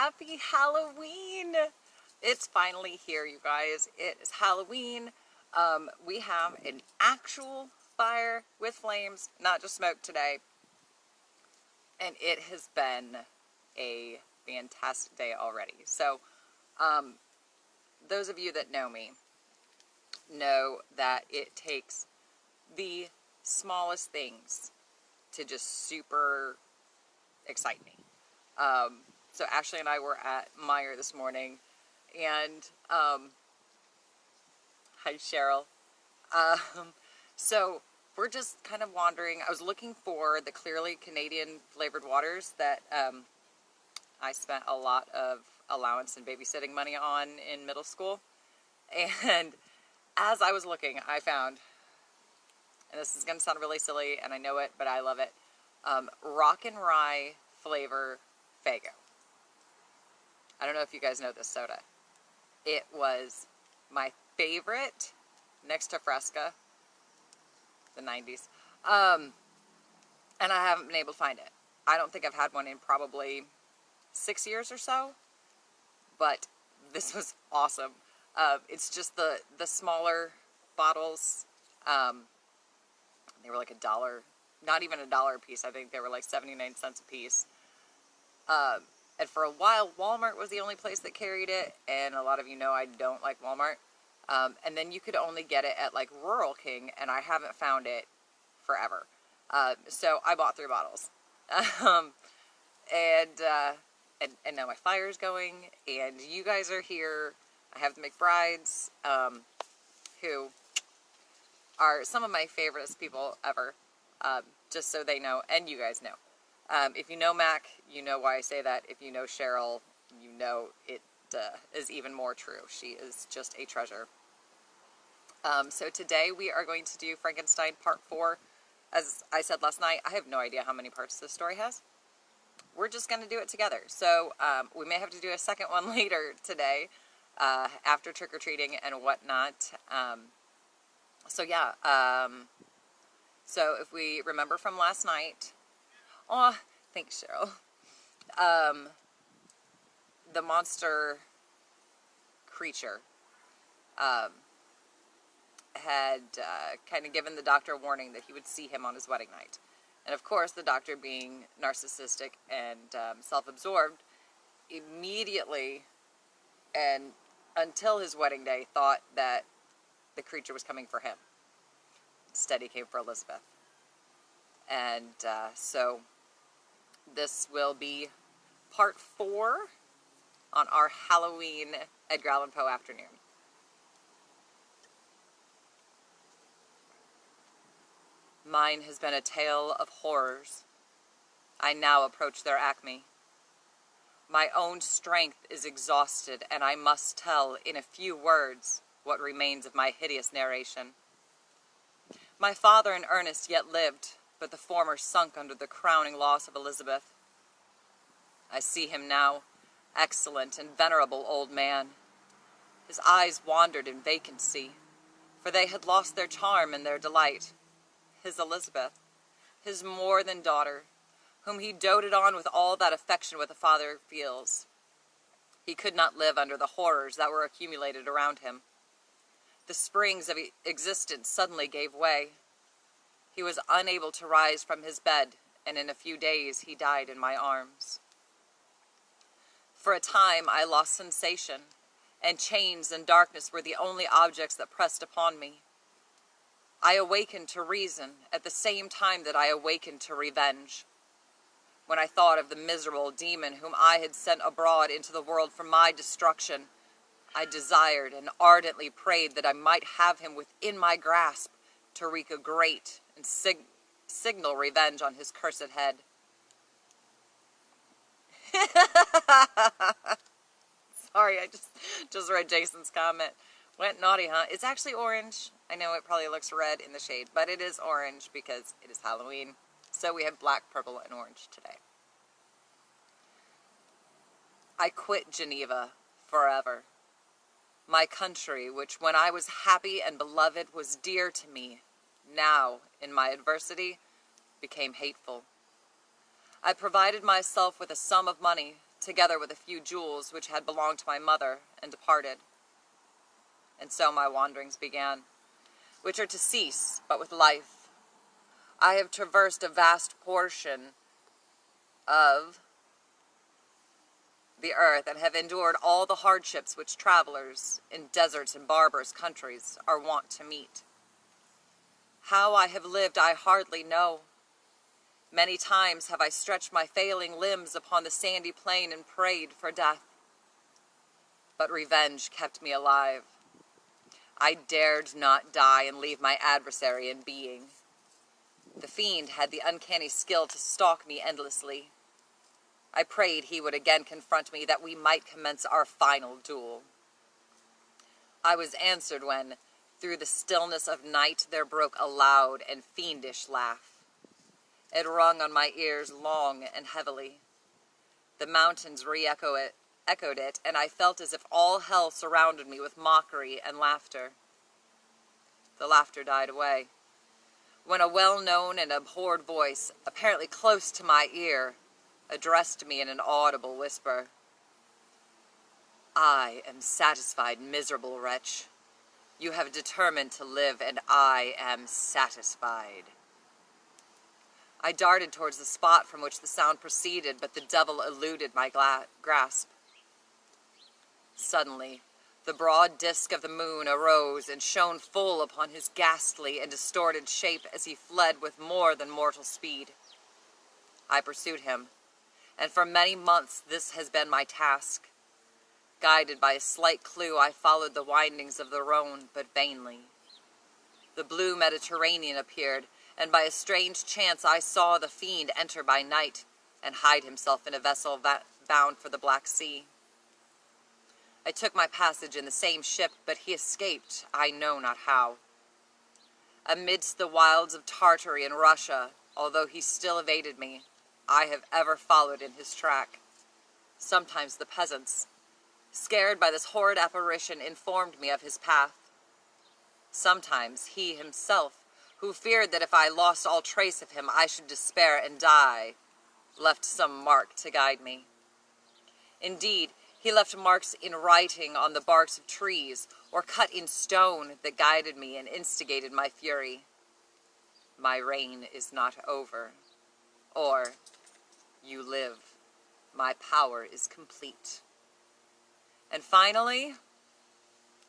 happy Halloween! It's finally here, you guys. It is Halloween. We have an actual fire with flames, not just smoke today. And it has been a fantastic day already. So, those of you that know me know that it takes the smallest things to just super excite me. So Ashley and I were at Meijer this morning, and hi Cheryl. So we're just kind of wandering. I was looking for the clearly Canadian flavored waters that I spent a lot of allowance and babysitting money on in middle school. And as I was looking, I found, and this is going to sound really silly, and I know it, but I love it, Rock and Rye flavor Faygo. I don't know if you guys know this soda. It was my favorite next to Fresca, the 90s, and I haven't been able to find it. I don't think I've had one in probably 6 years or so, but this was awesome. It's just the smaller bottles. They were like $1, not even $1 a piece. I think they were like 79 cents a piece. And for a while, Walmart was the only place that carried it, and a lot of you know I don't like Walmart. And then you could only get it at like Rural King, and I haven't found it forever. So I bought 3 bottles. And now my fire's going, and you guys are here. I have the McBrides, who are some of my favoriteest people ever, just so they know, and you guys know. If you know Mac, you know why I say that. If you know Cheryl, you know it is even more true. She is just a treasure. So today we are going to do Frankenstein Part 4. As I said last night, I have no idea how many parts this story has. We're just going to do it together. So we may have to do a second one later today, after trick-or-treating and whatnot. So yeah, so if we remember from last night, oh, thanks Cheryl, the monster creature had kind of given the doctor a warning that he would see him on his wedding night. And of course, the doctor, being narcissistic and self-absorbed, immediately and until his wedding day thought that the creature was coming for him. Instead, he came for Elizabeth. And so this will be part 4 on our Halloween Edgar Allan Poe afternoon. Mine has been a tale of horrors. I now approach their acme. My own strength is exhausted, and I must tell in a few words what remains of my hideous narration. My father and Ernest yet lived, but the former sunk under the crowning loss of Elizabeth. I see him now, excellent and venerable old man. His eyes wandered in vacancy, for they had lost their charm and their delight. His Elizabeth, his more than daughter, whom he doted on with all that affection what a father feels. He could not live under the horrors that were accumulated around him. The springs of existence suddenly gave way. He was unable to rise from his bed, and in a few days he died in my arms. For a time I lost sensation, and chains and darkness were the only objects that pressed upon me. I awakened to reason at the same time that I awakened to revenge. When I thought of the miserable demon whom I had sent abroad into the world for my destruction, I desired and ardently prayed that I might have him within my grasp to wreak a great and signal revenge on his cursed head. Sorry, I just read Jason's comment. Went naughty, huh? It's actually orange. I know it probably looks red in the shade, but it is orange because it is Halloween. So we have black, purple, and orange today. I quit Geneva forever. My country, which when I was happy and beloved was dear to me, now, in my adversity, became hateful. I provided myself with a sum of money together with a few jewels which had belonged to my mother, and departed. And so my wanderings began, which are to cease but with life. I have traversed a vast portion of the earth, and have endured all the hardships which travelers in deserts and barbarous countries are wont to meet. How I have lived I hardly know. Many times have I stretched my failing limbs upon the sandy plain and prayed for death. But revenge kept me alive. I dared not die and leave my adversary in being. The fiend had the uncanny skill to stalk me endlessly. I prayed he would again confront me, that we might commence our final duel. I was answered when, through the stillness of night, there broke a loud and fiendish laugh. It rung on my ears long and heavily. The mountains echoed it, and I felt as if all hell surrounded me with mockery and laughter. The laughter died away, when a well-known and abhorred voice, apparently close to my ear, addressed me in an audible whisper. I am satisfied, miserable wretch. You have determined to live, and I am satisfied. I darted towards the spot from which the sound proceeded, but the devil eluded my grasp. Suddenly, the broad disk of the moon arose and shone full upon his ghastly and distorted shape as he fled with more than mortal speed. I pursued him, and for many months this has been my task. Guided by a slight clue, I followed the windings of the Rhone, but vainly. The blue Mediterranean appeared, and by a strange chance I saw the fiend enter by night and hide himself in a vessel bound for the Black Sea. I took my passage in the same ship, but he escaped, I know not how. Amidst the wilds of Tartary and Russia, although he still evaded me, I have ever followed in his track. Sometimes the peasants, scared by this horrid apparition, informed me of his path. Sometimes he himself, who feared that if I lost all trace of him I should despair and die, left some mark to guide me. Indeed, he left marks in writing on the barks of trees, or cut in stone, that guided me and instigated my fury. My reign is not over. Or, you live. My power is complete. And finally,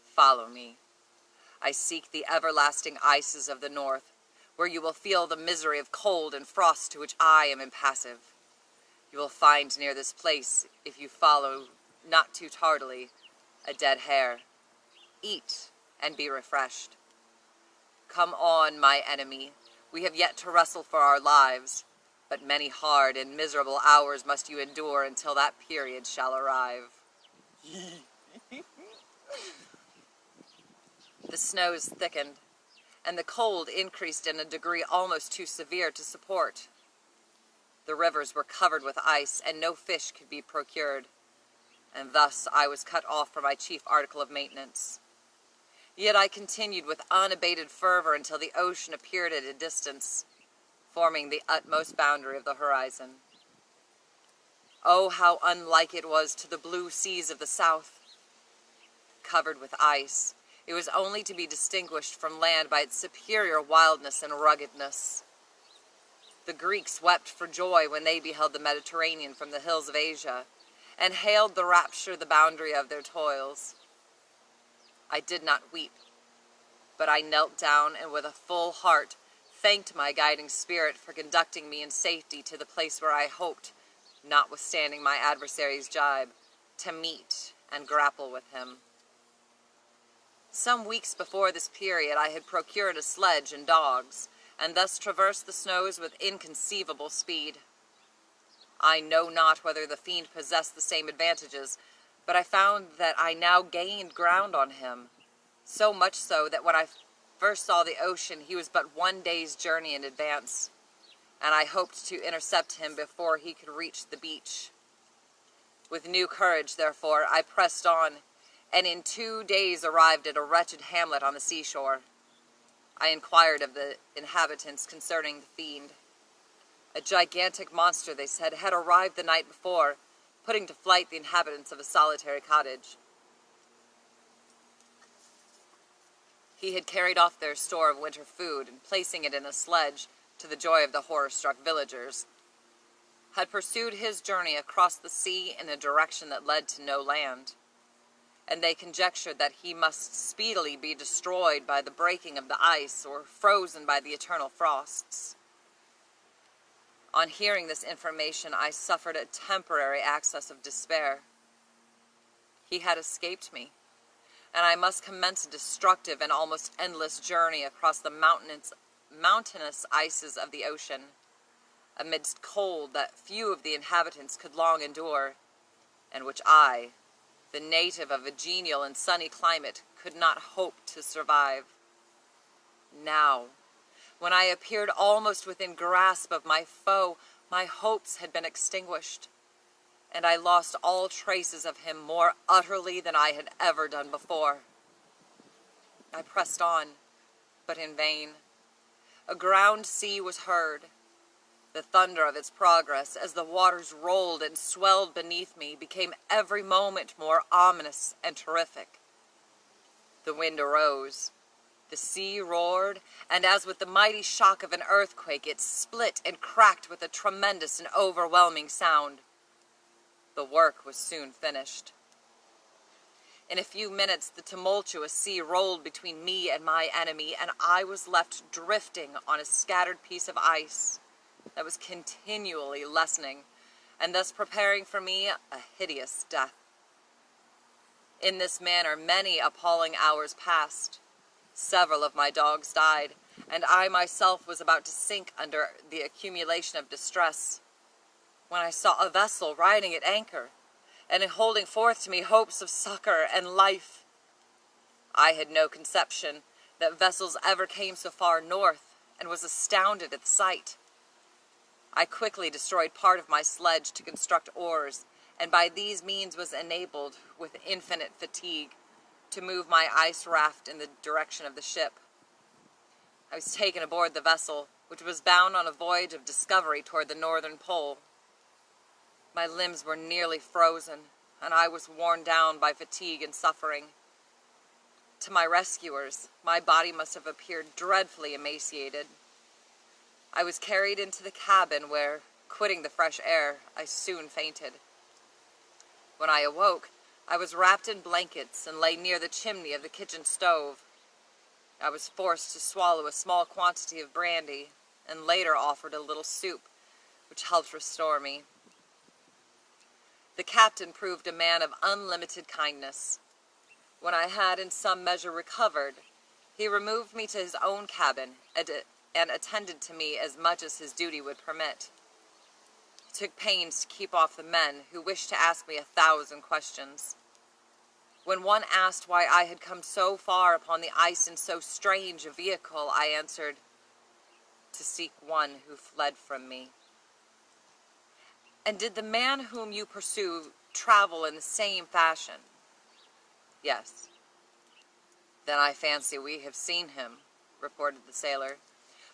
follow me. I seek the everlasting ices of the north, where you will feel the misery of cold and frost to which I am impassive. You will find near this place, if you follow not too tardily, a dead hare. Eat and be refreshed. Come on, my enemy. We have yet to wrestle for our lives, but many hard and miserable hours must you endure until that period shall arrive. The snows thickened, and the cold increased in a degree almost too severe to support. The rivers were covered with ice, and no fish could be procured, and thus I was cut off from my chief article of maintenance. Yet I continued with unabated fervor until the ocean appeared at a distance, forming the utmost boundary of the horizon. Oh, how unlike it was to the blue seas of the south! Covered with ice, it was only to be distinguished from land by its superior wildness and ruggedness. The Greeks wept for joy when they beheld the Mediterranean from the hills of Asia, and hailed the rapture the boundary of their toils. I did not weep, but I knelt down and with a full heart thanked my guiding spirit for conducting me in safety to the place where I hoped, notwithstanding my adversary's jibe, to meet and grapple with him. Some weeks before this period I had procured a sledge and dogs, and thus traversed the snows with inconceivable speed. I know not whether the fiend possessed the same advantages, but I found that I now gained ground on him, so much so that when I first saw the ocean he was but 1 day's journey in advance, and I hoped to intercept him before he could reach the beach. With new courage, therefore, I pressed on, and in 2 days arrived at a wretched hamlet on the seashore. I inquired of the inhabitants concerning the fiend. A gigantic monster, they said, had arrived the night before, putting to flight the inhabitants of a solitary cottage. He had carried off their store of winter food and, placing it in a sledge, to the joy of the horror-struck villagers, had pursued his journey across the sea in a direction that led to no land, and they conjectured that he must speedily be destroyed by the breaking of the ice or frozen by the eternal frosts. On hearing this information, I suffered a temporary access of despair. He had escaped me, and I must commence a destructive and almost endless journey across the mountainous ices of the ocean, amidst cold that few of the inhabitants could long endure, and which I, the native of a genial and sunny climate, could not hope to survive. Now, when I appeared almost within grasp of my foe, my hopes had been extinguished, and I lost all traces of him more utterly than I had ever done before. I pressed on, but in vain. A ground sea was heard. The thunder of its progress, as the waters rolled and swelled beneath me, became every moment more ominous and terrific. The wind arose. The sea roared, and as with the mighty shock of an earthquake, it split and cracked with a tremendous and overwhelming sound. The work was soon finished. In a few minutes, the tumultuous sea rolled between me and my enemy, and I was left drifting on a scattered piece of ice that was continually lessening, and thus preparing for me a hideous death. In this manner, many appalling hours passed. Several of my dogs died, and I myself was about to sink under the accumulation of distress, when I saw a vessel riding at anchor, and holding forth to me hopes of succor and life. I had no conception that vessels ever came so far north, and was astounded at the sight. I quickly destroyed part of my sledge to construct oars, and by these means was enabled, with infinite fatigue, to move my ice raft in the direction of the ship. I was taken aboard the vessel, which was bound on a voyage of discovery toward the northern pole. My limbs were nearly frozen, and I was worn down by fatigue and suffering. To my rescuers, my body must have appeared dreadfully emaciated. I was carried into the cabin where, quitting the fresh air, I soon fainted. When I awoke, I was wrapped in blankets and lay near the chimney of the kitchen stove. I was forced to swallow a small quantity of brandy, and later offered a little soup, which helped restore me. The captain proved a man of unlimited kindness. When I had in some measure recovered, he removed me to his own cabin and attended to me as much as his duty would permit. He took pains to keep off the men who wished to ask me 1,000 questions. When one asked why I had come so far upon the ice in so strange a vehicle, I answered, "To seek one who fled from me." "And did the man whom you pursue travel in the same fashion?" "Yes." "Then I fancy we have seen him," reported the sailor.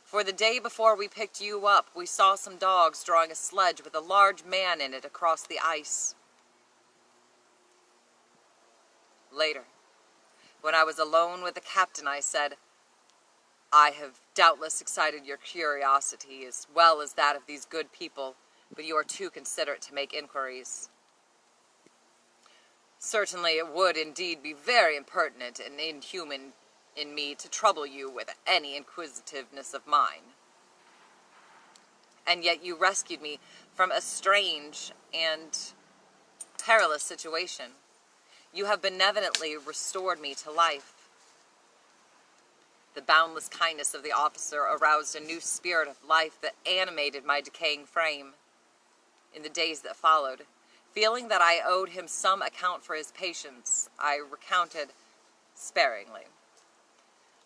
"For the day before we picked you up, we saw some dogs drawing a sledge with a large man in it across the ice." Later, when I was alone with the captain, I said, "I have doubtless excited your curiosity as well as that of these good people, but you are too considerate to make inquiries." "Certainly it would indeed be very impertinent and inhuman in me to trouble you with any inquisitiveness of mine. And yet you rescued me from a strange and perilous situation. You have benevolently restored me to life." The boundless kindness of the officer aroused a new spirit of life that animated my decaying frame. In the days that followed, feeling that I owed him some account for his patience, I recounted, sparingly,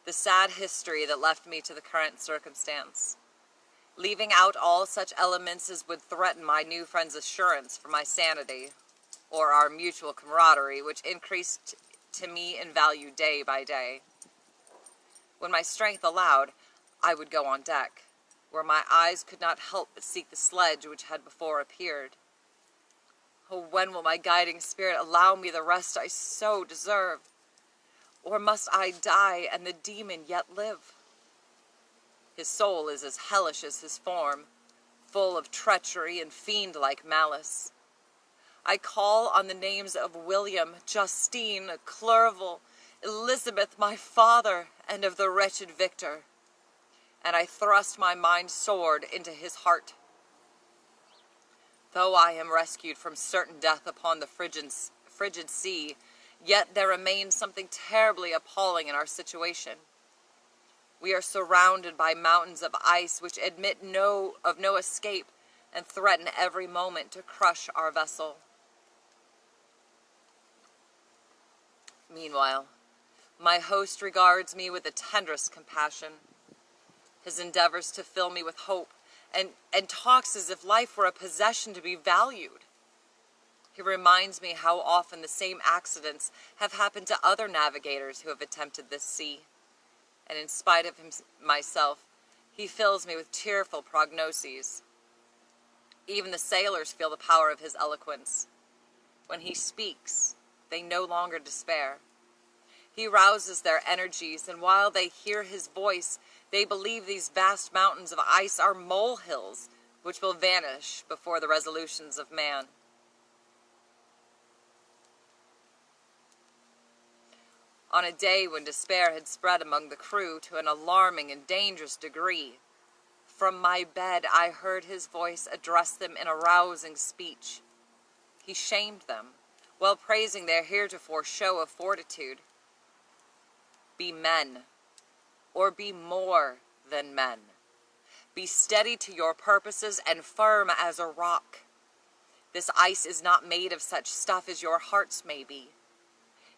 the sad history that left me to the current circumstance, leaving out all such elements as would threaten my new friend's assurance for my sanity, or our mutual camaraderie, which increased to me in value day by day. When my strength allowed, I would go on deck, where my eyes could not help but seek the sledge which had before appeared. Oh, when will my guiding spirit allow me the rest I so deserve? Or must I die and the demon yet live? His soul is as hellish as his form, full of treachery and fiend-like malice. I call on the names of William, Justine, Clerval, Elizabeth, my father, and of the wretched Victor, and I thrust my mind's sword into his heart. Though I am rescued from certain death upon the frigid sea, yet there remains something terribly appalling in our situation. We are surrounded by mountains of ice which admit no escape and threaten every moment to crush our vessel. Meanwhile, my host regards me with the tenderest compassion. His endeavors to fill me with hope and talks as if life were a possession to be valued. He reminds me how often the same accidents have happened to other navigators who have attempted this sea. And in spite of myself, he fills me with tearful prognoses. Even the sailors feel the power of his eloquence. When he speaks, they no longer despair. He rouses their energies, and while they hear his voice, they believe these vast mountains of ice are molehills which will vanish before the resolutions of man. On a day when despair had spread among the crew to an alarming and dangerous degree, from my bed I heard his voice address them in a rousing speech. He shamed them, while praising their heretofore show of fortitude. Be men, or be more than men. Be steady to your purposes and firm as a rock. This ice is not made of such stuff as your hearts may be.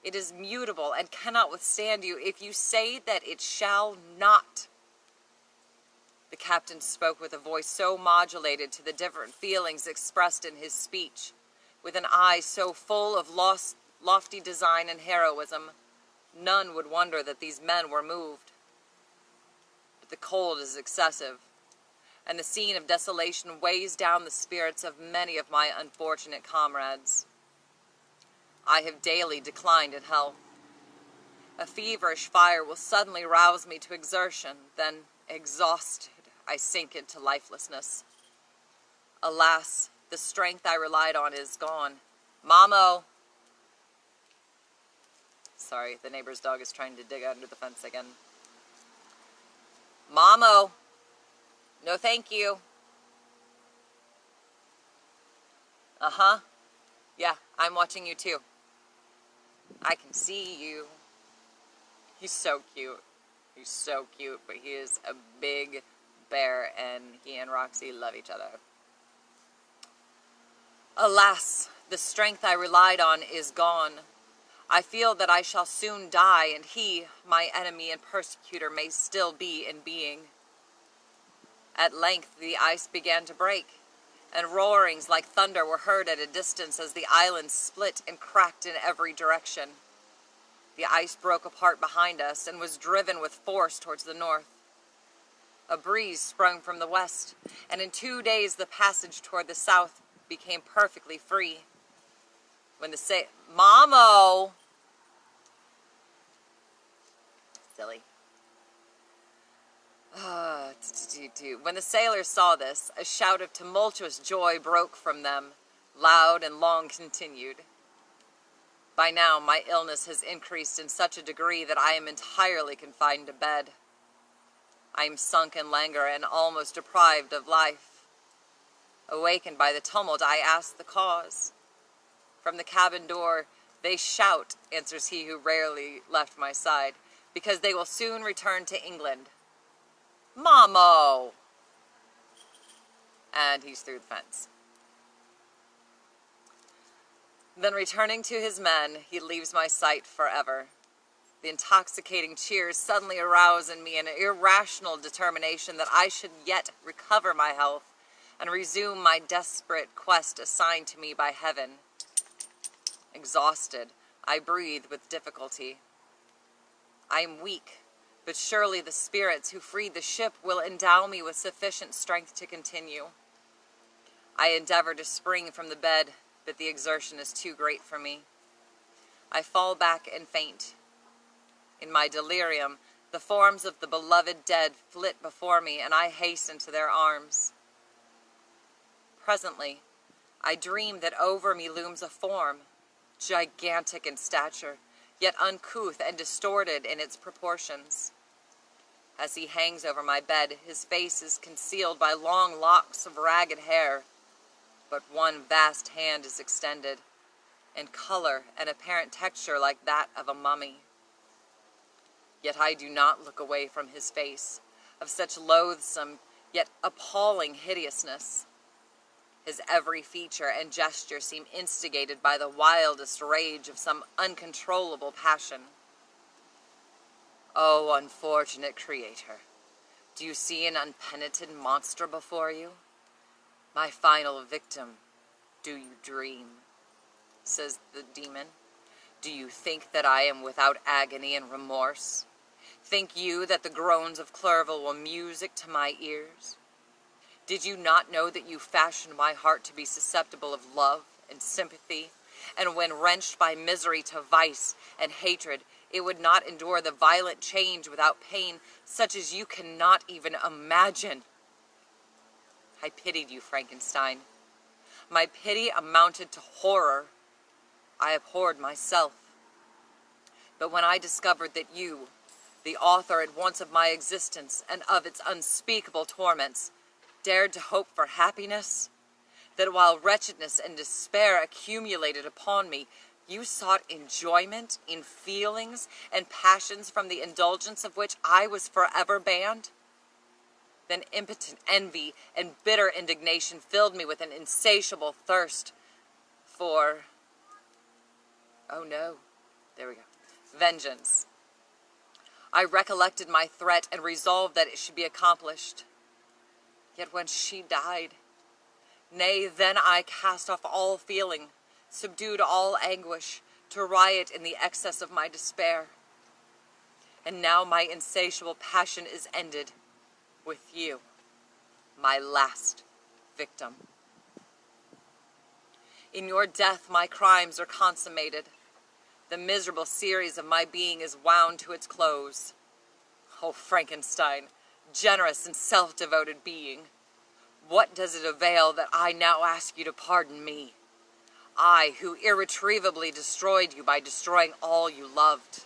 It is mutable and cannot withstand you if you say that it shall not. The captain spoke with a voice so modulated to the different feelings expressed in his speech, with an eye so full of lofty design and heroism, none would wonder that these men were moved. But the cold is excessive, and the scene of desolation weighs down the spirits of many of my unfortunate comrades. I have daily declined in health. A feverish fire will suddenly rouse me to exertion, then, exhausted, I sink into lifelessness. Alas, the strength I relied on is gone. Mamo! Sorry, the neighbor's dog is trying to dig under the fence again. Mamo! No thank you. Uh-huh. Yeah, I'm watching you too. I can see you. He's so cute. He's so cute, but he is a big bear, and he and Roxy love each other. Alas, the strength I relied on is gone. I feel that I shall soon die, and he, my enemy and persecutor, may still be in being. At length the ice began to break, and roarings like thunder were heard at a distance as the island split and cracked in every direction. The ice broke apart behind us and was driven with force towards the north. A breeze sprung from the west, and in 2 days the passage toward the south became perfectly free. When the Mamo! Silly. When the sailors saw this, a shout of tumultuous joy broke from them, loud and long continued. By now, my illness has increased in such a degree that I am entirely confined to bed. I am sunk in languor and almost deprived of life. Awakened by the tumult, I ask the cause. From the cabin door, they shout, answers he who rarely left my side, because they will soon return to England. Mamo! And he's through the fence. Then returning to his men, he leaves my sight forever. The intoxicating cheers suddenly arouse in me an irrational determination that I should yet recover my health and resume my desperate quest assigned to me by heaven. Exhausted, I breathe with difficulty. I am weak, but surely the spirits who freed the ship will endow me with sufficient strength to continue. I endeavor to spring from the bed, but the exertion is too great for me. I fall back and faint. In my delirium, the forms of the beloved dead flit before me, and I hasten to their arms. Presently, I dream that over me looms a form, gigantic in stature, yet uncouth and distorted in its proportions. As he hangs over my bed, his face is concealed by long locks of ragged hair, but one vast hand is extended, in color and apparent texture like that of a mummy. Yet I do not look away from his face, of such loathsome yet appalling hideousness. His every feature and gesture seem instigated by the wildest rage of some uncontrollable passion. Oh, unfortunate creator, do you see an unpenitent monster before you? My final victim, do you dream? Says the demon. Do you think that I am without agony and remorse? Think you that the groans of Clerval will music to my ears? Did you not know that you fashioned my heart to be susceptible of love and sympathy, and when wrenched by misery to vice and hatred, it would not endure the violent change without pain, such as you cannot even imagine? I pitied you, Frankenstein. My pity amounted to horror. I abhorred myself. But when I discovered that you, the author at once of my existence and of its unspeakable torments, dared to hope for happiness, that while wretchedness and despair accumulated upon me, you sought enjoyment in feelings and passions from the indulgence of which I was forever banned, then impotent envy and bitter indignation filled me with an insatiable thirst for, oh no, there we go, vengeance. I recollected my threat and resolved that it should be accomplished. Yet when she died, nay, then I cast off all feeling, subdued all anguish, to riot in the excess of my despair. And now my insatiable passion is ended with you, my last victim. In your death my crimes are consummated. The miserable series of my being is wound to its close. Oh, Frankenstein, generous and self-devoted being, what does it avail that I now ask you to pardon me? I, who irretrievably destroyed you by destroying all you loved.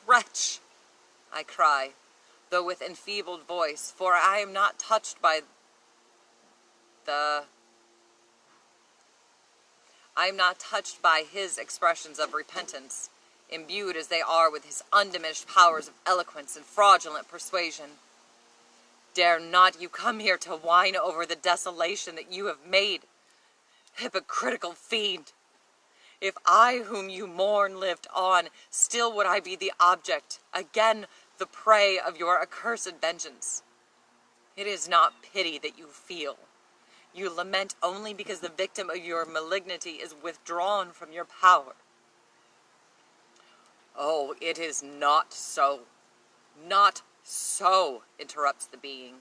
Wretch, I cry, though with enfeebled voice, for I am not touched by his expressions of repentance, imbued as they are with his undiminished powers of eloquence and fraudulent persuasion. Dare not you come here to whine over the desolation that you have made, hypocritical fiend. If I whom you mourn lived on, still would I be the object, again the prey of your accursed vengeance. It is not pity that you feel. You lament only because the victim of your malignity is withdrawn from your power. Oh, it is not so. Not so, interrupts the being.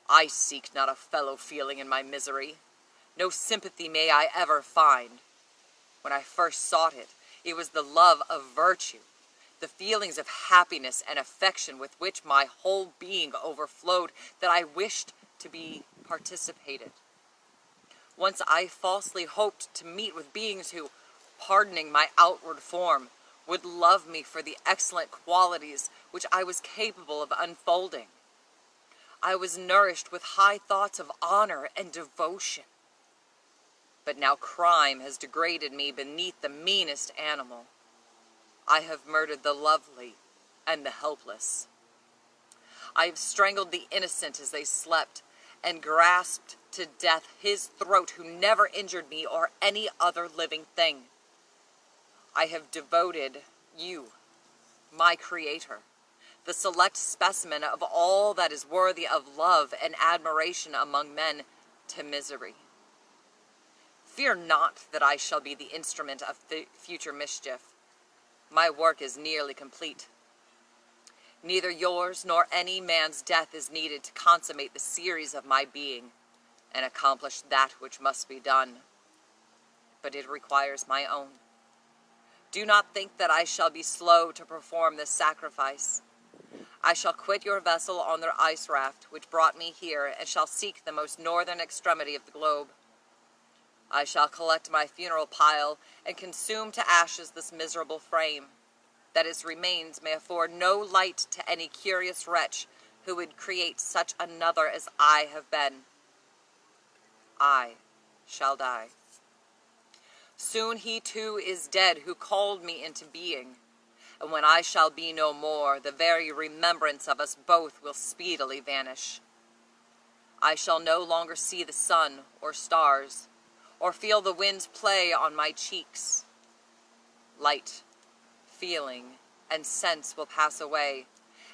I seek not a fellow feeling in my misery. No sympathy may I ever find. When I first sought it, it was the love of virtue, the feelings of happiness and affection with which my whole being overflowed, that I wished to be participated. Once I falsely hoped to meet with beings who, pardoning my outward form, would love me for the excellent qualities which I was capable of unfolding. I was nourished with high thoughts of honor and devotion. But now crime has degraded me beneath the meanest animal. I have murdered the lovely and the helpless. I have strangled the innocent as they slept, and grasped to death his throat who never injured me or any other living thing. I have devoted you, my creator, the select specimen of all that is worthy of love and admiration among men, to misery. Fear not that I shall be the instrument of future mischief. My work is nearly complete. Neither yours nor any man's death is needed to consummate the series of my being, and accomplish that which must be done. but it requires my own. Do not think that I shall be slow to perform this sacrifice. I shall quit your vessel on their ice raft, which brought me here, and shall seek the most northern extremity of the globe. I shall collect my funeral pile, and consume to ashes this miserable frame, that its remains may afford no light to any curious wretch who would create such another as I have been. I shall die. Soon he too is dead who called me into being, and when I shall be no more, the very remembrance of us both will speedily vanish. I shall no longer see the sun or stars, or feel the winds play on my cheeks. Light, feeling, and sense will pass away,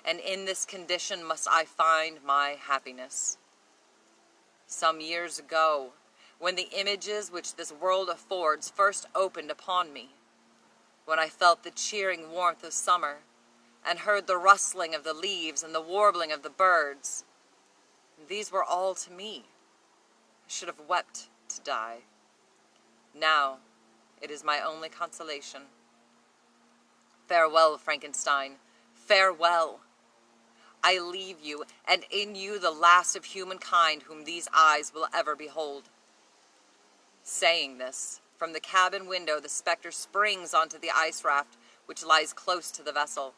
and in this condition must I find my happiness. Some years ago, when the images which this world affords first opened upon me, when I felt the cheering warmth of summer, and heard the rustling of the leaves and the warbling of the birds, these were all to me. I should have wept to die. Now it is my only consolation. Farewell, Frankenstein, farewell. I leave you, and in you the last of humankind whom these eyes will ever behold. Saying this, from the cabin window the spectre springs onto the ice raft which lies close to the vessel,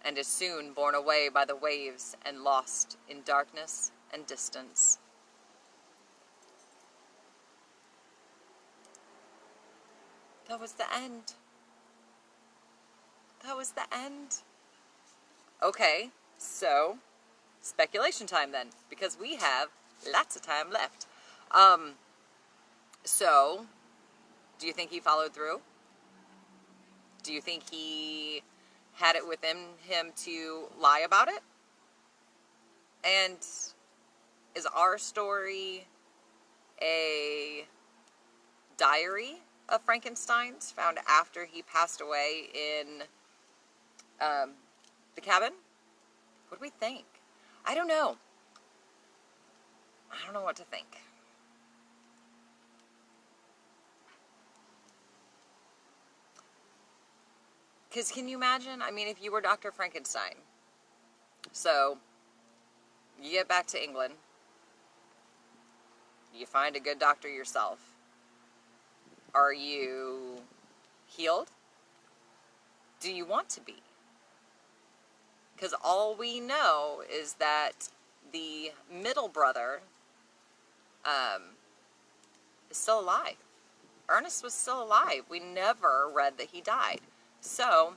and is soon borne away by the waves and lost in darkness and distance. That was the end. That was the end. Okay, so speculation time then, because we have lots of time left. So, do you think he followed through? Do you think he had it within him to lie about it? And is our story a diary of Frankenstein's found after he passed away in the cabin? What do we think? I don't know. I don't know what to think. Because can you imagine? I mean, if you were Dr. Frankenstein. So, you get back to England. You find a good doctor yourself. Are you healed? Do you want to be? Because all we know is that the middle brother is still alive. Ernest was still alive. We never read that he died. So,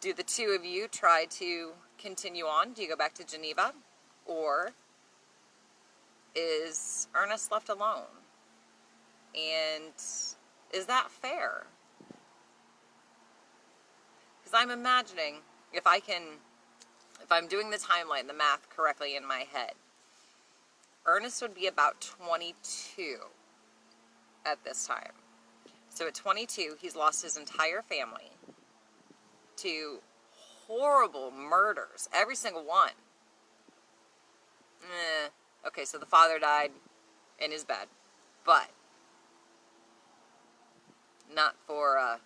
do the two of you try to continue on? Do you go back to Geneva? Or is Ernest left alone? And is that fair? Because I'm imagining, if I'm doing the timeline, the math correctly in my head, Ernest would be about 22 at this time. So at 22, he's lost his entire family to horrible murders, every single one. Okay, so the father died in his bed, but not for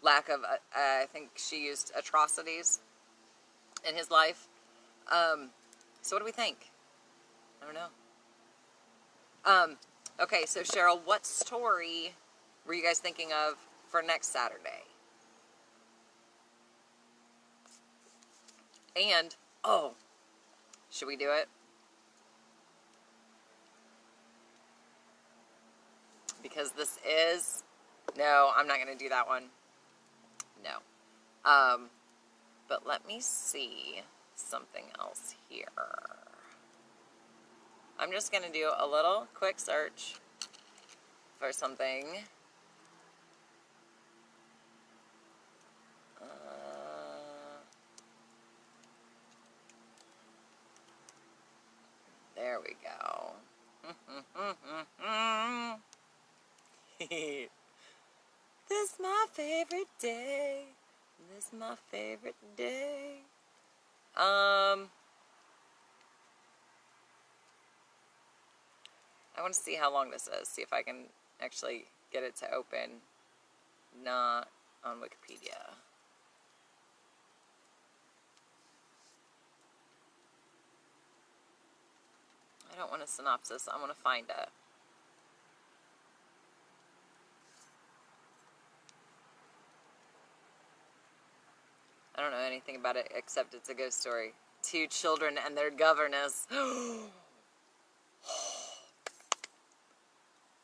lack of, I think she used atrocities in his life. So what do we think? I don't know. Okay, so Cheryl, what story were you guys thinking of for next Saturday? And, oh, should we do it? Because this is, no, I'm not going to do that one. No. But let me see something else here. I'm just going to do a little quick search for something. There we go. This is my favorite day. This is my favorite day. I want to see how long this is. See if I can actually get it to open. Not on Wikipedia. I don't want a synopsis. I want to find it. I don't know anything about it except it's a ghost story. 2 children and their governess.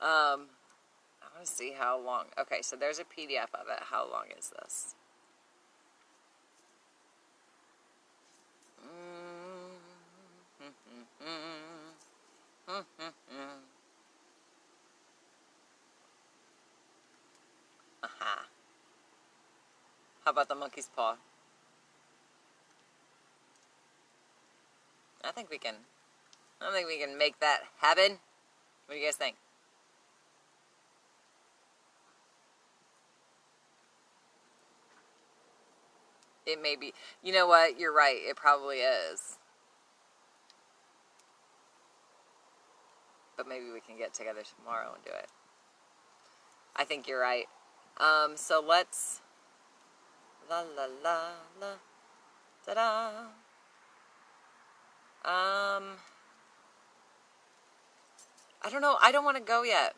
I want to see how long. Okay, so there's a PDF of it. How long is this? Aha. How about the monkey's paw? I think we can make that happen. What do you guys think? It may be. You know what? You're right. It probably is. But maybe we can get together tomorrow and do it. I think you're right. So let's... La la la la. Ta-da. I don't know. I don't want to go yet.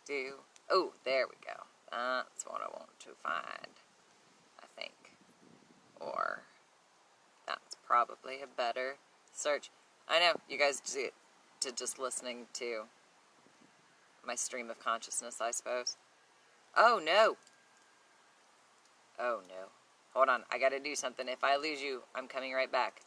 Do. Oh, there we go. That's what I want to find, I think. Or, that's probably a better search. I know, you guys to just listening to my stream of consciousness, I suppose. Oh, no. Oh, no. Hold on, I gotta do something. If I lose you, I'm coming right back.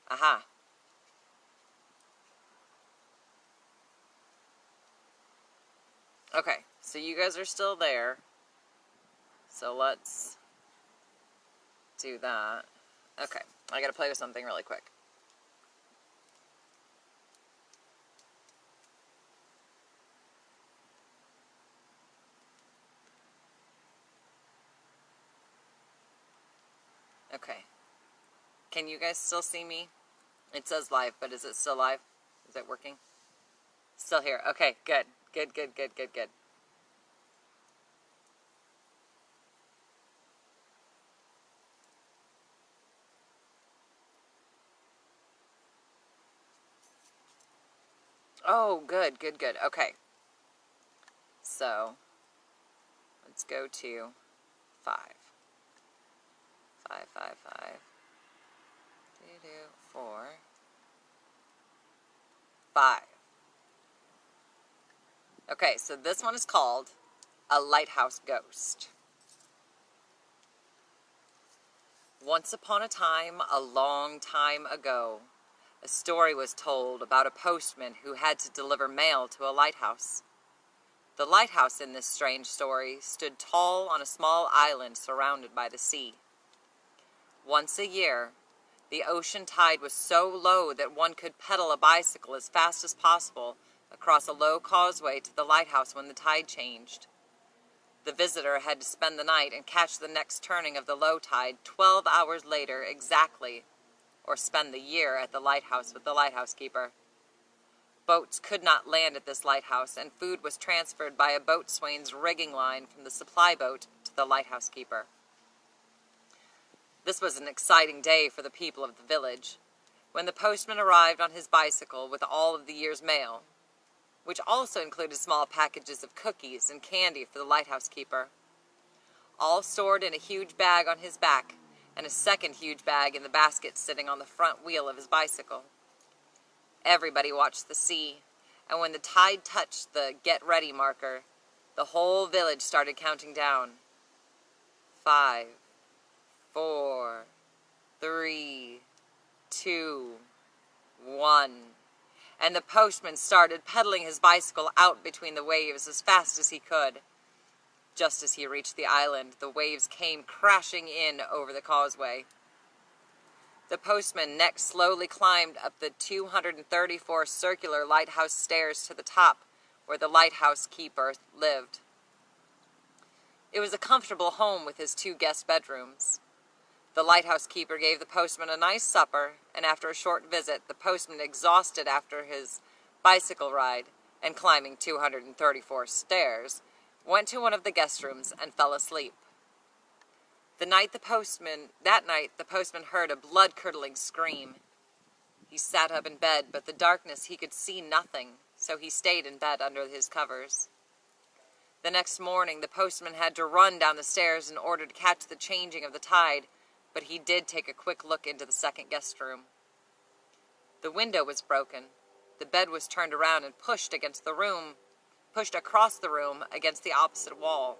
Aha. Okay, so you guys are still there. So let's do that. Okay, I gotta play with something really quick. Okay. Can you guys still see me? It says live, but is it still live? Is it working? Still here. Okay, good. Good. Oh, good. Okay. So, let's go to 5. 5. 4. 5. Okay, so this one is called A Lighthouse Ghost. Once upon a time, a long time ago, a story was told about a postman who had to deliver mail to a lighthouse. The lighthouse in this strange story stood tall on a small island surrounded by the sea. Once a year, the ocean tide was so low that one could pedal a bicycle as fast as possible across a low causeway to the lighthouse when the tide changed. The visitor had to spend the night and catch the next turning of the low tide 12 hours later exactly, or spend the year at the lighthouse with the lighthouse keeper. Boats could not land at this lighthouse, and food was transferred by a boatswain's rigging line from the supply boat to the lighthouse keeper. This was an exciting day for the people of the village, when the postman arrived on his bicycle with all of the year's mail, which also included small packages of cookies and candy for the lighthouse keeper, all stored in a huge bag on his back, and a second huge bag in the basket sitting on the front wheel of his bicycle. Everybody watched the sea, and when the tide touched the get ready marker, the whole village started counting down. 5, 4, 3, 2, 1. and the postman started pedaling his bicycle out between the waves as fast as he could. Just as he reached the island, the waves came crashing in over the causeway. The postman next slowly climbed up the 234 circular lighthouse stairs to the top, where the lighthouse keeper lived. It was a comfortable home with his 2 guest bedrooms. The lighthouse keeper gave the postman a nice supper, and after a short visit, the postman, exhausted after his bicycle ride and climbing 234 stairs, went to one of the guest rooms and fell asleep. That night, the postman heard a blood-curdling scream. He sat up in bed, but the darkness he could see nothing, so he stayed in bed under his covers. The next morning, the postman had to run down the stairs in order to catch the changing of the tide, but he did take a quick look into the second guest room. The window was broken. The bed was turned around and pushed across the room against the opposite wall.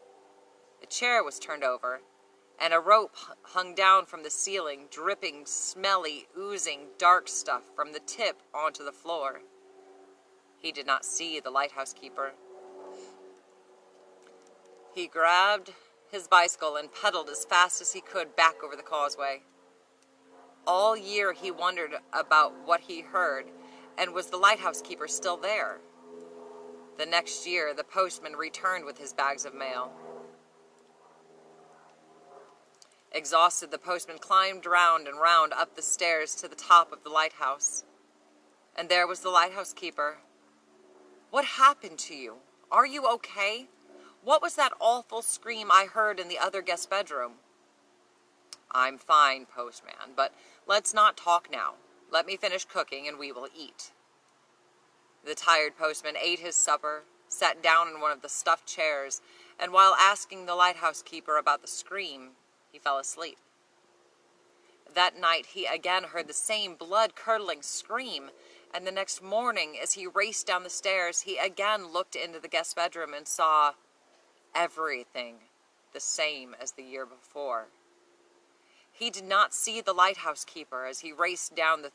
A chair was turned over, and a rope hung down from the ceiling, dripping, smelly, oozing, dark stuff from the tip onto the floor. He did not see the lighthouse keeper. He grabbed his bicycle and pedaled as fast as he could back over the causeway. All year he wondered about what he heard, and was the lighthouse keeper still there? The next year, the postman returned with his bags of mail. Exhausted, the postman climbed round and round up the stairs to the top of the lighthouse. And there was the lighthouse keeper. "What happened to you? Are you okay? What was that awful scream I heard in the other guest bedroom?" "I'm fine, postman, but let's not talk now. Let me finish cooking and we will eat." The tired postman ate his supper, sat down in one of the stuffed chairs, and while asking the lighthouse keeper about the scream, he fell asleep. That night he again heard the same blood-curdling scream, and the next morning, as he raced down the stairs, he again looked into the guest bedroom and saw everything the same as the year before. He did not see the lighthouse keeper as he raced down the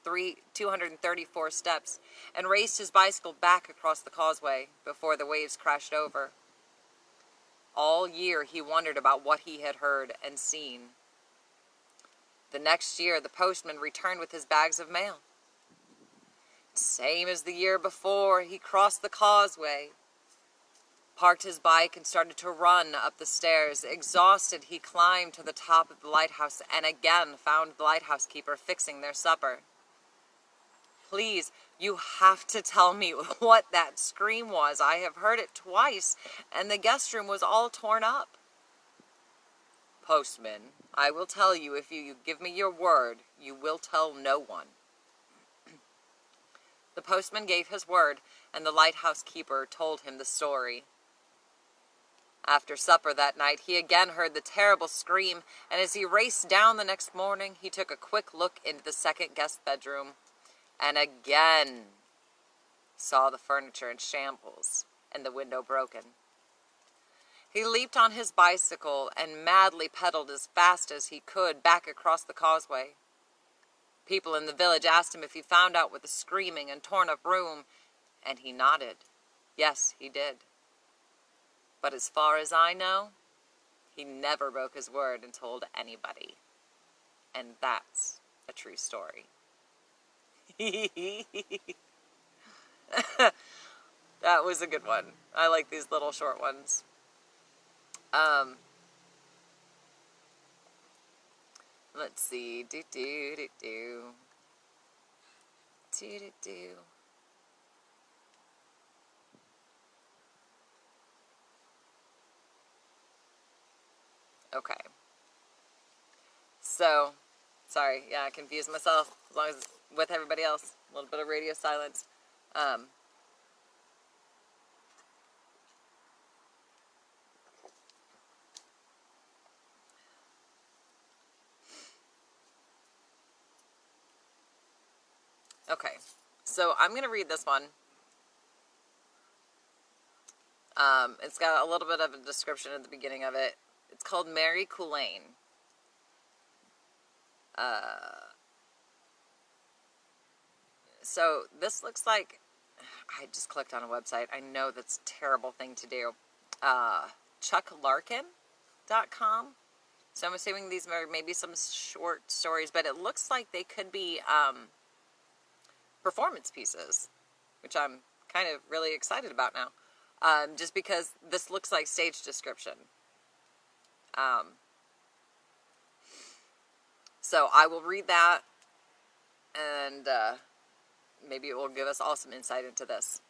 234 steps and raced his bicycle back across the causeway before the waves crashed over. All year he wondered about what he had heard and seen. The next year, the postman returned with his bags of mail. Same as the year before, he crossed the causeway, parked his bike, and started to run up the stairs. Exhausted, he climbed to the top of the lighthouse and again found the lighthouse keeper fixing their supper. "Please, you have to tell me what that scream was. I have heard it twice, and the guest room was all torn up." "Postman, I will tell you if you give me your word. You will tell no one." The postman gave his word, and the lighthouse keeper told him the story. After supper that night, he again heard the terrible scream, and as he raced down the next morning, he took a quick look into the second guest bedroom, and again saw the furniture in shambles and the window broken. He leaped on his bicycle and madly pedaled as fast as he could back across the causeway. People in the village asked him if he found out what the screaming and torn-up room, and he nodded. Yes, he did. But as far as I know, he never broke his word and told anybody. And that's a true story. That was a good one. I like these little short ones. Let's see. Okay. So, sorry, yeah, I confused myself, as long as it's with everybody else. A little bit of radio silence. Okay, so I'm going to read this one. It's got a little bit of a description at the beginning of it. It's called Mary Coulaine. So this looks like I just clicked on a website. I know that's a terrible thing to do. ChuckLarkin.com. So I'm assuming these are maybe some short stories, but it looks like they could be performance pieces, which I'm kind of really excited about now. Just because this looks like stage description. So I will read that, and maybe it will give us all some insight into this.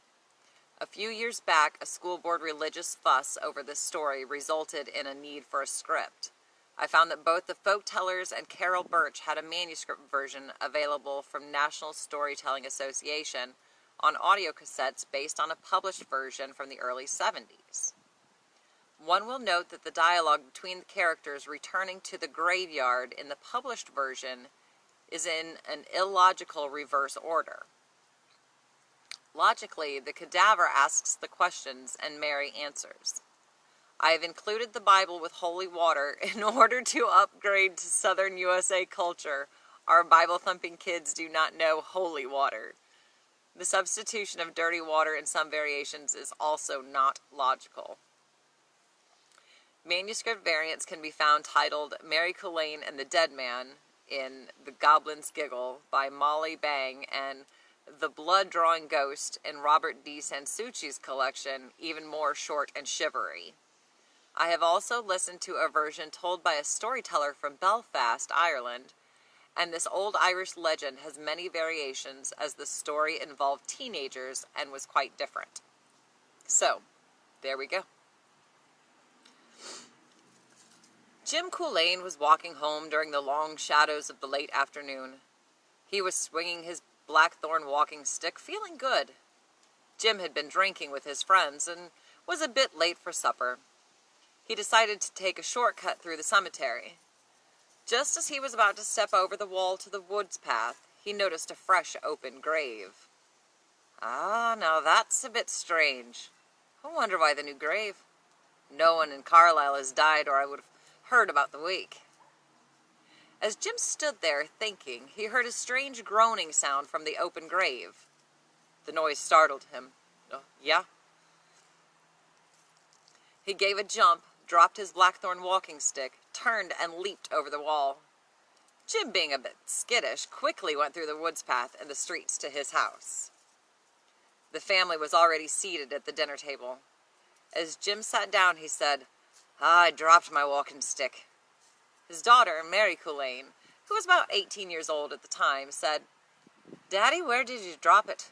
A few years back, a school board religious fuss over this story resulted in a need for a script. I found that both the Folktellers and Carol Birch had a manuscript version available from National Storytelling Association on audio cassettes based on a published version from the early 70s. One will note that the dialogue between the characters returning to the graveyard in the published version is in an illogical reverse order. Logically, the cadaver asks the questions and Mary answers. I have included the Bible with holy water in order to upgrade to Southern USA culture. Our Bible-thumping kids do not know holy water. The substitution of dirty water in some variations is also not logical. Manuscript variants can be found titled Mary Culain and the Dead Man in The Goblin's Giggle by Molly Bang and The Blood-Drawing Ghost in Robert D. Sansucci's collection, Even More Short and Shivery. I have also listened to a version told by a storyteller from Belfast, Ireland, and this old Irish legend has many variations as the story involved teenagers and was quite different. So, there we go. Jim Culain was walking home during the long shadows of the late afternoon. He was swinging his blackthorn walking stick, feeling good. Jim had been drinking with his friends and was a bit late for supper. He decided to take a shortcut through the cemetery. Just as he was about to step over the wall to the woods path, he noticed a fresh open grave. Ah, now that's a bit strange. I wonder why the new grave. No one in Carlisle has died, or I would have heard about the wake. As Jim stood there thinking, he heard a strange groaning sound from the open grave. The noise startled him. Yeah? He gave a jump, dropped his blackthorn walking stick, turned and leaped over the wall. Jim, being a bit skittish, quickly went through the woods path and the streets to his house. The family was already seated at the dinner table. As Jim sat down, he said, I dropped my walking stick. His daughter, Mary Culain, who was about 18 years old at the time, said, Daddy, where did you drop it?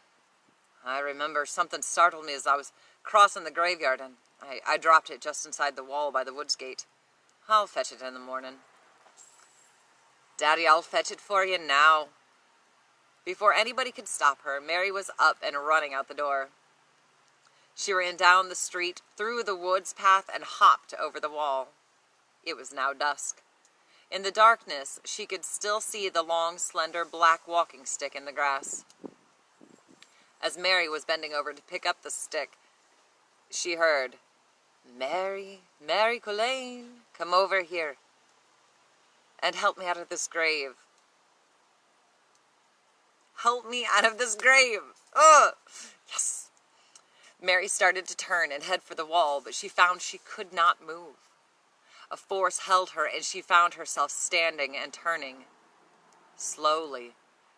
I remember something startled me as I was crossing the graveyard, and I dropped it just inside the wall by the woods gate. I'll fetch it in the morning. Daddy, I'll fetch it for you now. Before anybody could stop her, Mary was up and running out the door. She ran down the street, through the woods path, and hopped over the wall. It was now dusk. In the darkness, she could still see the long, slender, black walking stick in the grass. As Mary was bending over to pick up the stick, she heard, Mary, Mary Culain, come over here and help me out of this grave. Help me out of this grave. Ugh! Yes. Mary started to turn and head for the wall, but she found she could not move. A force held her, and she found herself standing and turning. Slowly,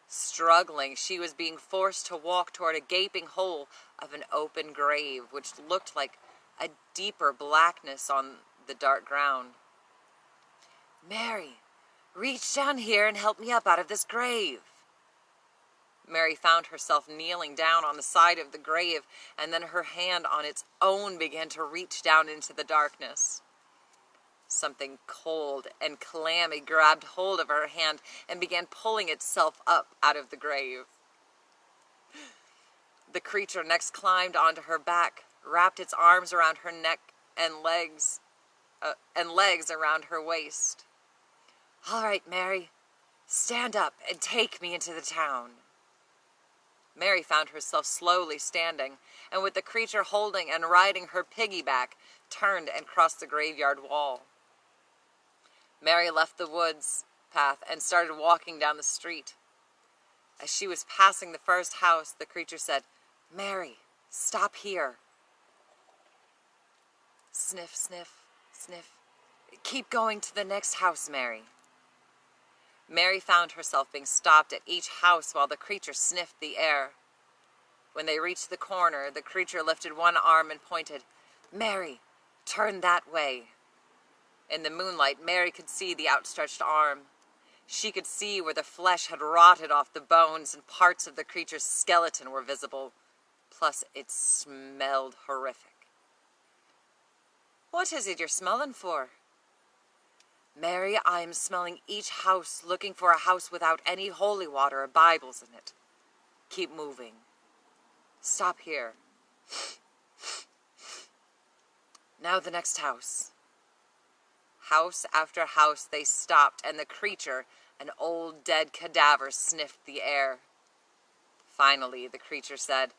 struggling, she was being forced to walk toward a gaping hole of an open grave, which looked like a deeper blackness on the dark ground. Mary, reach down here and help me up out of this grave. Mary found herself kneeling down on the side of the grave, and then her hand on its own began to reach down into the darkness. Something cold and clammy grabbed hold of her hand and began pulling itself up out of the grave. The creature next climbed onto her back, wrapped its arms around her neck and legs around her waist. All right, Mary, stand up and take me into the town. Mary found herself slowly standing, and with the creature holding and riding her piggyback, turned and crossed the graveyard wall. Mary left the woods path and started walking down the street. As she was passing the first house, the creature said, Mary, stop here. Sniff, sniff, sniff. Keep going to the next house, Mary. Mary found herself being stopped at each house while the creature sniffed the air. When they reached the corner, the creature lifted one arm and pointed, Mary, turn that way. In the moonlight, Mary could see the outstretched arm. She could see where the flesh had rotted off the bones and parts of the creature's skeleton were visible. Plus, it smelled horrific. What is it you're smelling for? Mary, I'm smelling each house, looking for a house without any holy water or Bibles in it. Keep moving. Stop here. Now the next house. House after house they stopped, and the creature, an old dead cadaver, sniffed the air. Finally, the creature said,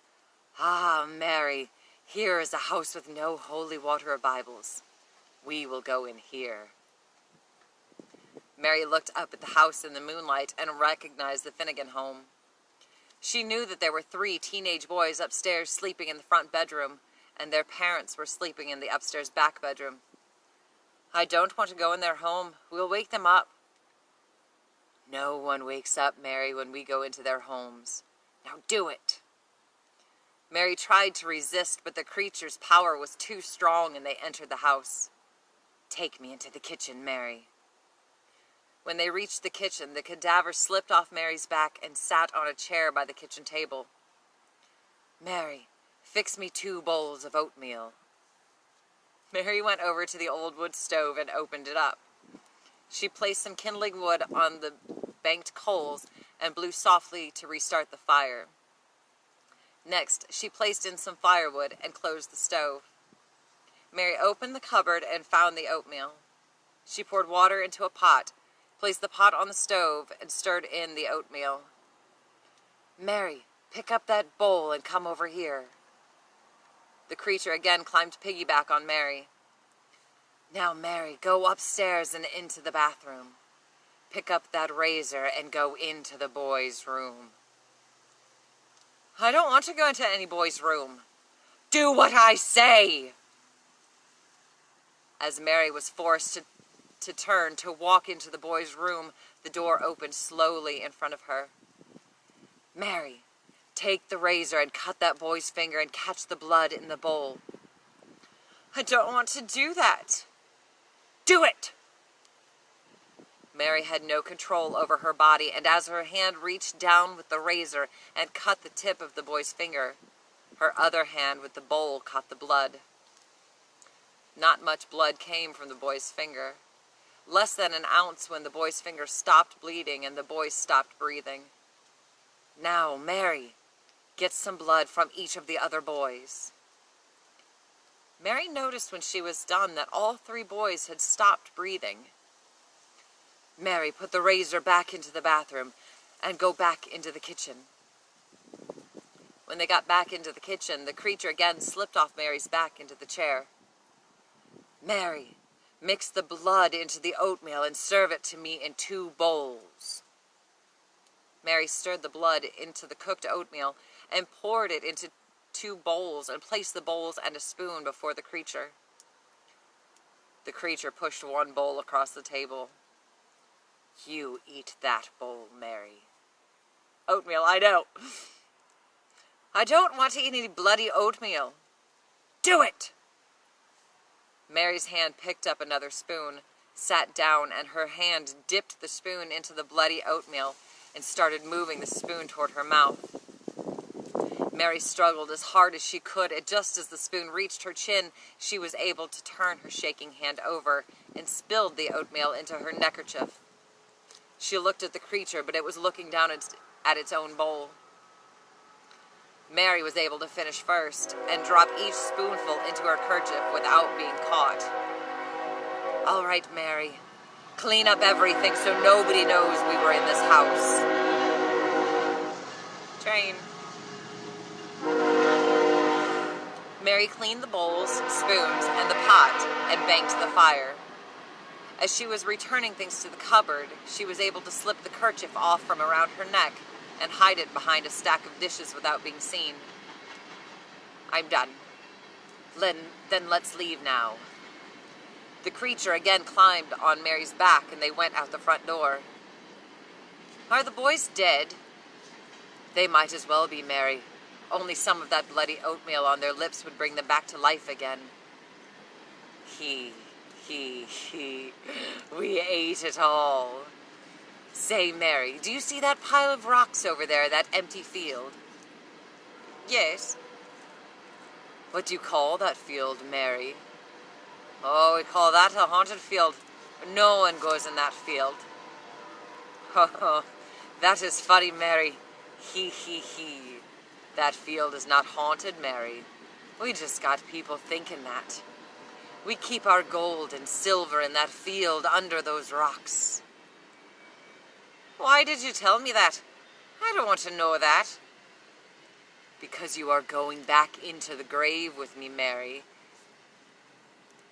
Ah, Mary, here is a house with no holy water or Bibles. We will go in here. Mary looked up at the house in the moonlight and recognized the Finnegan home. She knew that there were 3 teenage boys upstairs sleeping in the front bedroom, and their parents were sleeping in the upstairs back bedroom. I don't want to go in their home. We'll wake them up. No one wakes up, Mary, when we go into their homes. Now do it. Mary tried to resist, but the creature's power was too strong, and they entered the house. Take me into the kitchen, Mary. When they reached the kitchen, the cadaver slipped off Mary's back and sat on a chair by the kitchen table. Mary, fix me 2 bowls of oatmeal. Mary went over to the old wood stove and opened it up. She placed some kindling wood on the banked coals and blew softly to restart the fire. Next, she placed in some firewood and closed the stove. Mary opened the cupboard and found the oatmeal. She poured water into a pot, placed the pot on the stove, and stirred in the oatmeal. Mary, pick up that bowl and come over here. The creature again climbed piggyback on Mary. Now, Mary, go upstairs and into the bathroom. Pick up that razor and go into the boys' room. I don't want to go into any boy's room. Do what I say! As Mary was forced to turn to walk into the boy's room, the door opened slowly in front of her. Mary, take the razor and cut that boy's finger and catch the blood in the bowl. I don't want to do that. Do it! Mary had no control over her body, and as her hand reached down with the razor and cut the tip of the boy's finger, her other hand with the bowl caught the blood. Not much blood came from the boy's finger. Less than an ounce when the boy's finger stopped bleeding and the boy stopped breathing. Now, Mary, get some blood from each of the other boys. Mary noticed when she was done that all 3 boys had stopped breathing. Mary, put the razor back into the bathroom and go back into the kitchen. When they got back into the kitchen, the creature again slipped off Mary's back into the chair. Mary, mix the blood into the oatmeal and serve it to me in 2 bowls. Mary stirred the blood into the cooked oatmeal and poured it into 2 bowls and placed the bowls and a spoon before the creature. The creature pushed 1 bowl across the table. You eat that bowl, Mary. Oatmeal, I know. I don't want to eat any bloody oatmeal. Do it! Mary's hand picked up another spoon, sat down, and her hand dipped the spoon into the bloody oatmeal and started moving the spoon toward her mouth. Mary struggled as hard as she could, and just as the spoon reached her chin, she was able to turn her shaking hand over and spilled the oatmeal into her neckerchief. She looked at the creature, but it was looking down at its own bowl. Mary was able to finish first and drop each spoonful into her kerchief without being caught. All right, Mary, clean up everything so nobody knows we were in this house. Train. Mary cleaned the bowls, spoons, and the pot and banked the fire. As she was returning things to the cupboard, she was able to slip the kerchief off from around her neck and hide it behind a stack of dishes without being seen. I'm done. Then let's leave now. The creature again climbed on Mary's back, and they went out the front door. Are the boys dead? They might as well be, Mary. Only some of that bloody oatmeal on their lips would bring them back to life again. He. We ate it all. Say, Mary, do you see that pile of rocks over there, that empty field? Yes. What do you call that field, Mary? Oh, we call that a haunted field. No one goes in that field. Oh, that is funny, Mary. He. That field is not haunted, Mary. We just got people thinking that. We keep our gold and silver in that field under those rocks. Why did you tell me that? I don't want to know that. Because you are going back into the grave with me, Mary,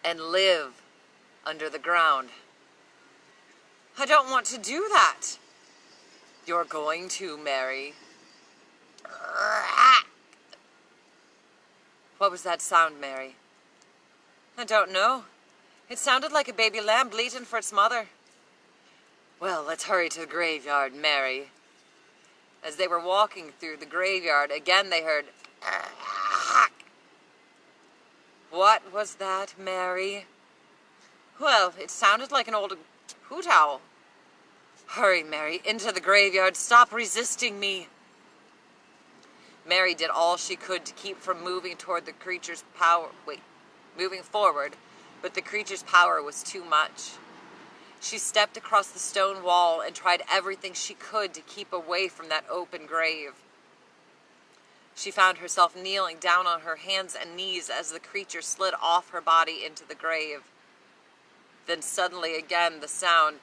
and live under the ground. I don't want to do that. You're going to, Mary. What was that sound, Mary? I don't know. It sounded like a baby lamb bleating for its mother. Well, let's hurry to the graveyard, Mary. As they were walking through the graveyard, again they heard... What was that, Mary? Well, it sounded like an old hoot owl. Hurry, Mary, into the graveyard. Stop resisting me. Mary did all she could to keep from moving toward the creature's moving forward, but the creature's power was too much. She stepped across the stone wall and tried everything she could to keep away from that open grave. She found herself kneeling down on her hands and knees as the creature slid off her body into the grave. Then suddenly again the sound...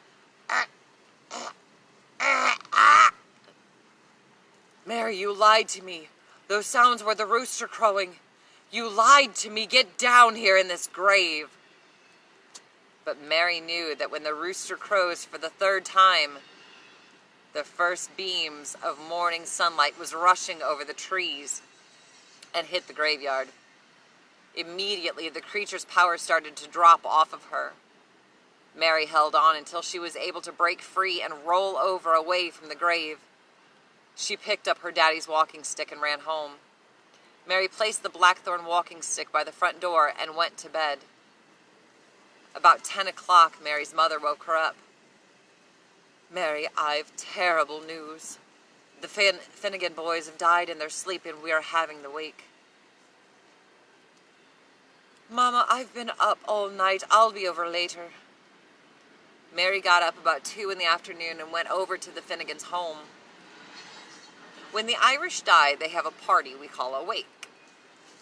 Mary, you lied to me. Those sounds were the rooster crowing. You lied to me. Get down here in this grave. But Mary knew that when the rooster crows for the third time, the first beams of morning sunlight was rushing over the trees and hit the graveyard. Immediately, the creature's power started to drop off of her. Mary held on until she was able to break free and roll over away from the grave. She picked up her daddy's walking stick and ran home. Mary placed the blackthorn walking stick by the front door and went to bed. About 10 o'clock, Mary's mother woke her up. Mary, I've terrible news. The Finnegan boys have died in their sleep and we are having the wake. Mama, I've been up all night. I'll be over later. Mary got up about 2 in the afternoon and went over to the Finnegans' home. When the Irish die, they have a party we call a wake.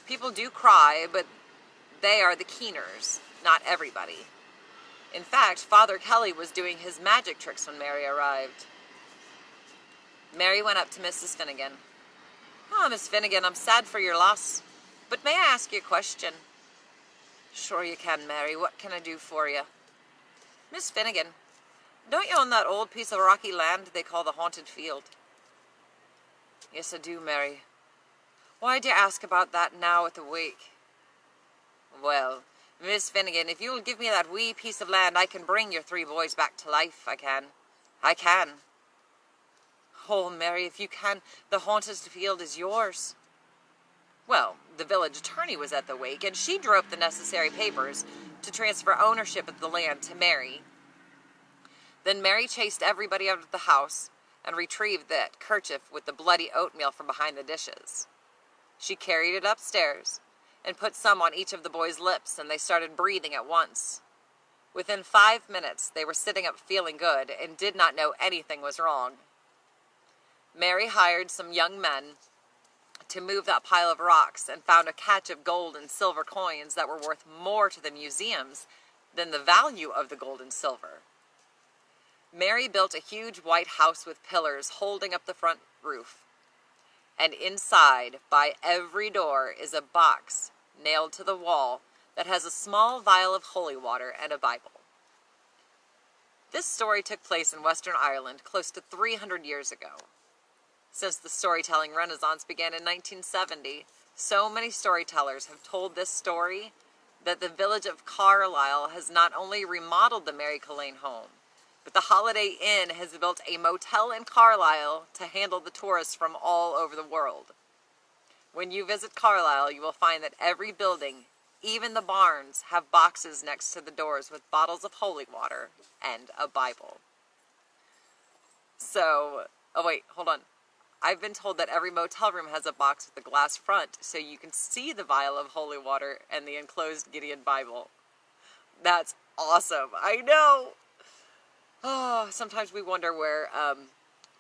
People do cry, but they are the keeners, not everybody. In fact, Father Kelly was doing his magic tricks when Mary arrived. Mary went up to Mrs. Finnegan. "Oh, Miss Finnegan, I'm sad for your loss, but may I ask you a question?" "Sure you can, Mary. What can I do for you?" "Miss Finnegan, don't you own that old piece of rocky land they call the Haunted Field?" "Yes, I do, Mary. Why do you ask about that now at the wake?" "Well, Miss Finnegan, if you'll give me that wee piece of land, I can bring your 3 boys back to life. I can. I can." "Oh, Mary, if you can, the Haunted Field is yours." Well, the village attorney was at the wake, and she drew up the necessary papers to transfer ownership of the land to Mary. Then Mary chased everybody out of the house and retrieved that kerchief with the bloody oatmeal from behind the dishes. She carried it upstairs and put some on each of the boys' lips, and they started breathing at once. Within 5 minutes, they were sitting up feeling good and did not know anything was wrong. Mary hired some young men to move that pile of rocks and found a catch of gold and silver coins that were worth more to the museums than the value of the gold and silver. Mary built a huge white house with pillars holding up the front roof. And inside, by every door, is a box nailed to the wall that has a small vial of holy water and a Bible. This story took place in Western Ireland close to 300 years ago. Since the storytelling renaissance began in 1970, So many storytellers have told this story that the village of Carlisle has not only remodeled the Mary Colleen home, but the Holiday Inn has built a motel in Carlisle to handle the tourists from all over the world. When you visit Carlisle, you will find that every building, even the barns, have boxes next to the doors with bottles of holy water and a Bible. So, oh wait, hold on. I've been told that every motel room has a box with a glass front so you can see the vial of holy water and the enclosed Gideon Bible. That's awesome. I know. Oh, sometimes we wonder where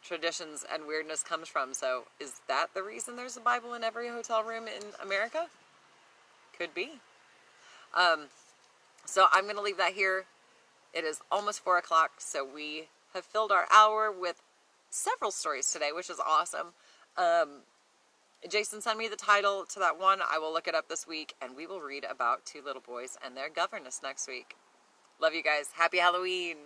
traditions and weirdness comes from. So is that the reason there's a Bible in every hotel room in America? Could be. So I'm going to leave that here. It is almost 4 o'clock, so we have filled our hour with several stories today, which is awesome. Jason sent me the title to that one. I will look it up this week, and we will read about two little boys and their governess next week. Love you guys. Happy Halloween.